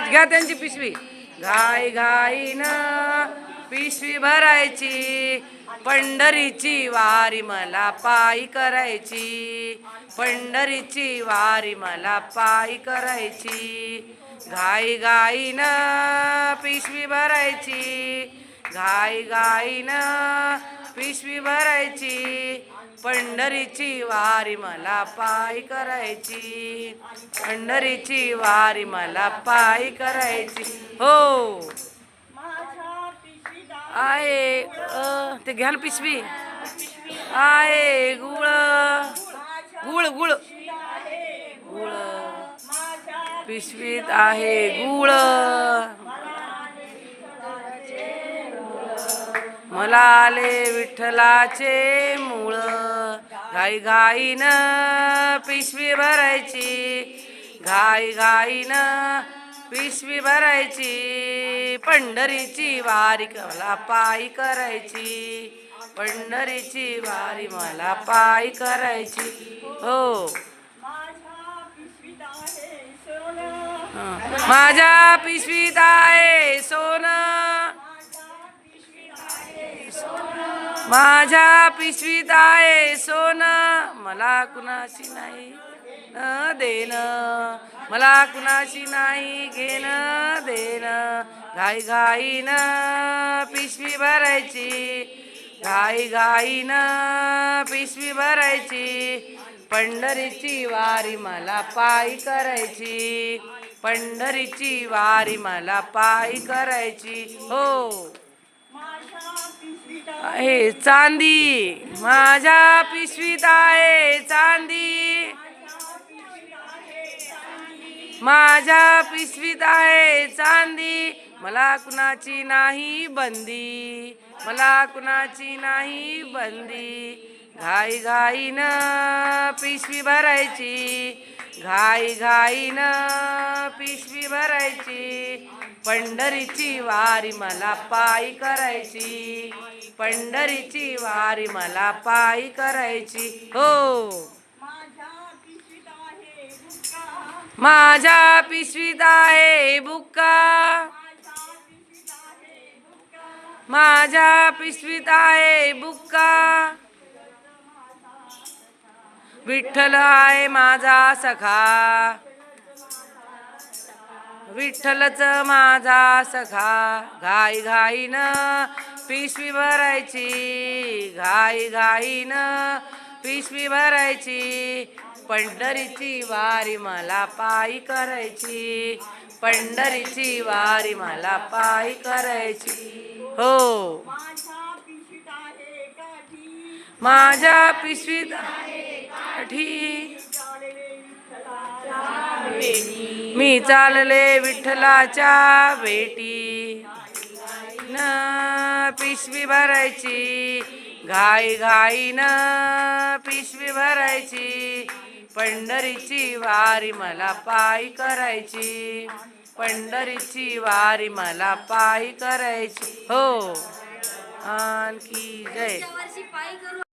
भरायची, घ्या त्यांची पिशवी. घाई घाईनं पिशवी भरायची, पंढरीची वारी मला पायी करायची. पंढरीची वारी मला पायी करायची. घाई घाईनं पिशवी भरायची, घाई घाईनं पिशवी भरायची, पंढरीची वारी मला पायी करायची. पंढरीची वारी मला पायी करायची. हो आहे ते घ्या ना पिशवी. आहे गुळ गुळ गुळ गुळ पिशवीत आहे गुळ. मला आले विठ्ठलाचे मूळ. घाई घाईनं पिशवी भरायची, घाई घाईनं पिशवी भरायची, पंढरीची वारी मला पायी करायची. पंढरीची वारी मला पायी करायची. हो माझ्या पिशवीत आहे सोनं, माझ्या पिशवीत आहे सोनं, मला कुणाशी नाही न देणं, मला कुणाशी नाही घेणं देणं. घाई घाईनं पिशवी भरायची, घाई घाईनं पिशवी भरायची, पंढरीची वारी मला पायी करायची. पंढरीची वारी मला पायी करायची. हो आहे चांदी, माझ्या पिशवीत आहे चांदी, माझ्या पिशवीत आहे चांदी, मला कुणाची नाही बंदी, मला कुणाची नाही बंदी. घाई घाईनं पिशवी भरायची, घाई घाईनं पिशवी भरायची, पंढरीची वारी मला पायी करायची. पंढरीची वारी मला पायी करायची. हो माझ्या पिशवीत आहे बुक्का, माझ्या पिशवीत आहे बुक्का, विठ्ठल आहे माझा सखा, विठ्ठलच माझा सखा. घाई घाईनं पिशवी भरायची, घाई घाईनं पिशवी भरायची, पंढरीची वारी मला पायी करायची. पंढरीची वारी मला पायी करायची. हो माझ्या पिशवीत काठी, मी चालले विठ्ठलाच्या भेटी. न पिशवी भरायची, घाई घाईनं पिशवी भरायची, पंढरीची वारी मला पायी करायची. पंढरीची वारी मला पायी करायची. हो आणखी जय.